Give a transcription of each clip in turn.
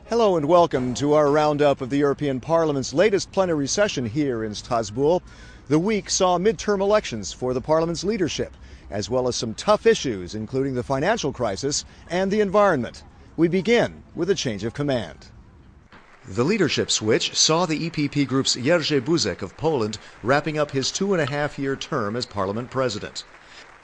Hello and welcome to our roundup of the European Parliament's latest plenary session here in Strasbourg. The week saw midterm elections for the Parliament's leadership, as well as some tough issues, including the financial crisis and the environment. We begin with a change of command. The leadership switch saw the EPP group's Jerzy Buzek of Poland wrapping up his 2.5-year term as Parliament President.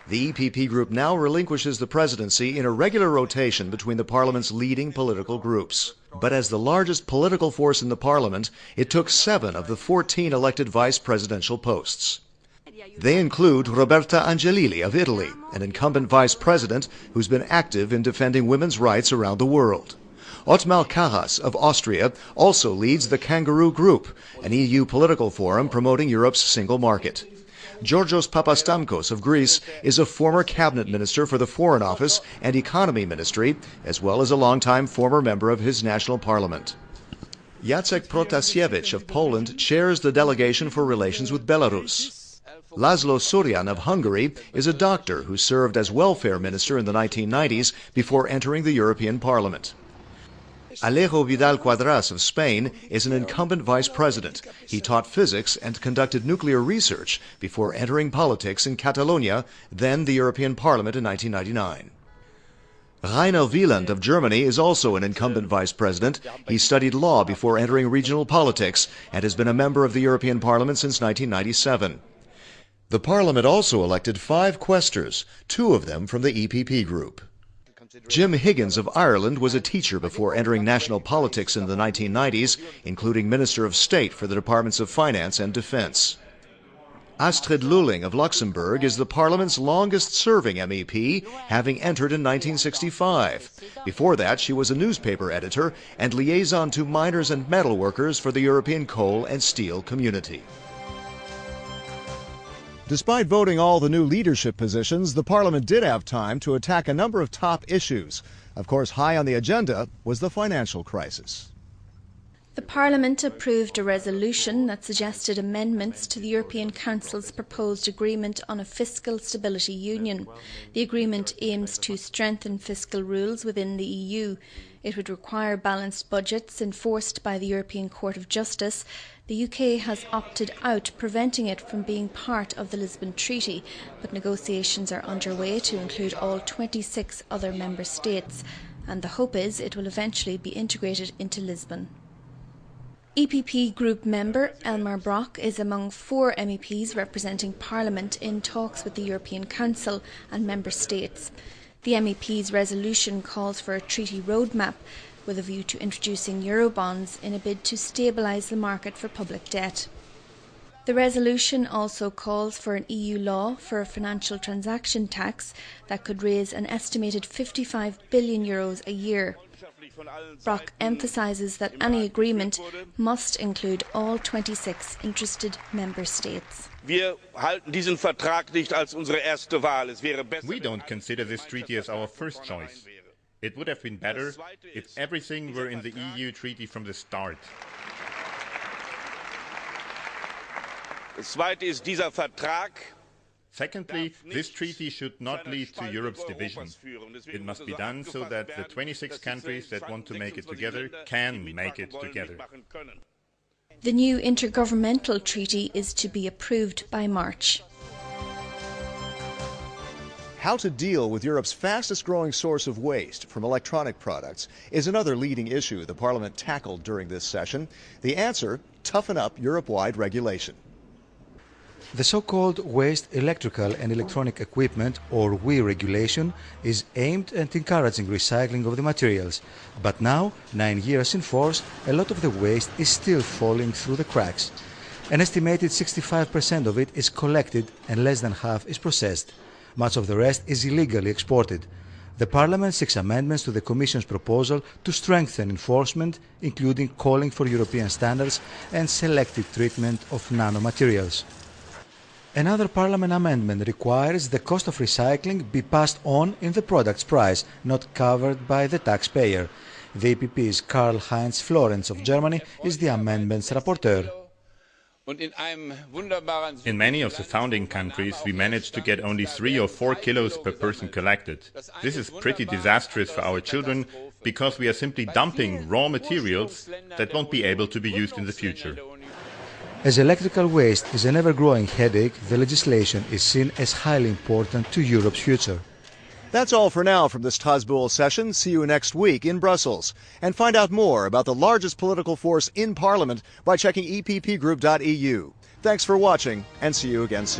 The EPP group now relinquishes the presidency in a regular rotation between the Parliament's leading political groups. But as the largest political force in the Parliament, it took 7 of the 14 elected vice presidential posts. They include Roberta Angelilli of Italy, an incumbent vice president who's been active in defending women's rights around the world. Othmar Karas of Austria also leads the Kangaroo Group, an EU political forum promoting Europe's single market. Georgios Papastamkos of Greece is a former cabinet minister for the Foreign Office and Economy Ministry, as well as a longtime former member of his national parliament. Jacek Protasiewicz of Poland chairs the delegation for relations with Belarus. Laszlo Suryan of Hungary is a doctor who served as welfare minister in the 1990s before entering the European Parliament. Alejo Vidal-Quadras of Spain is an incumbent vice president. He taught physics and conducted nuclear research before entering politics in Catalonia, then the European Parliament in 1999. Rainer Wieland of Germany is also an incumbent vice president. He studied law before entering regional politics and has been a member of the European Parliament since 1997. The Parliament also elected 5 quaestors, 2 of them from the EPP group. Jim Higgins of Ireland was a teacher before entering national politics in the 1990s, including Minister of State for the Departments of Finance and Defense. Astrid Lulling of Luxembourg is the Parliament's longest-serving MEP, having entered in 1965. Before that, she was a newspaper editor and liaison to miners and metalworkers for the European coal and steel community. Despite voting all the new leadership positions, the Parliament did have time to attack a number of top issues. Of course, high on the agenda was the financial crisis. The Parliament approved a resolution that suggested amendments to the European Council's proposed agreement on a fiscal stability union. The agreement aims to strengthen fiscal rules within the EU. It would require balanced budgets enforced by the European Court of Justice. The UK has opted out, preventing it from being part of the Lisbon Treaty, but negotiations are underway to include all 26 other member states, and the hope is it will eventually be integrated into Lisbon. EPP group member Elmar Brok is among 4 MEPs representing Parliament in talks with the European Council and member states. The MEP's resolution calls for a treaty roadmap with a view to introducing Eurobonds in a bid to stabilise the market for public debt. The resolution also calls for an EU law for a financial transaction tax that could raise an estimated 55 billion euros a year. Brok emphasises that any agreement must include all 26 interested member states. We don't consider this treaty as our first choice. It would have been better if everything were in the EU treaty from the start. Secondly, this treaty should not lead to Europe's division. It must be done so that the 26 countries that want to make it together can make it together. The new intergovernmental treaty is to be approved by March. How to deal with Europe's fastest-growing source of waste from electronic products is another leading issue the Parliament tackled during this session. The answer: toughen up Europe-wide regulation. The so-called Waste Electrical and Electronic Equipment, or WEEE regulation, is aimed at encouraging recycling of the materials. But now, 9 years in force, a lot of the waste is still falling through the cracks. An estimated 65% of it is collected and less than half is processed. Much of the rest is illegally exported. The Parliament seeks amendments to the Commission's proposal to strengthen enforcement, including calling for European standards and selective treatment of nanomaterials. Another Parliament amendment requires the cost of recycling be passed on in the product's price, not covered by the taxpayer. The EPP's Karl-Heinz Florenz of Germany is the amendment's rapporteur. In many of the founding countries, we managed to get only 3 or 4 kilos per person collected. This is pretty disastrous for our children because we are simply dumping raw materials that won't be able to be used in the future. As electrical waste is an ever-growing headache, the legislation is seen as highly important to Europe's future. That's all for now from the Strasbourg session. See you next week in Brussels. And find out more about the largest political force in Parliament by checking eppgroup.eu. Thanks for watching, and see you again soon.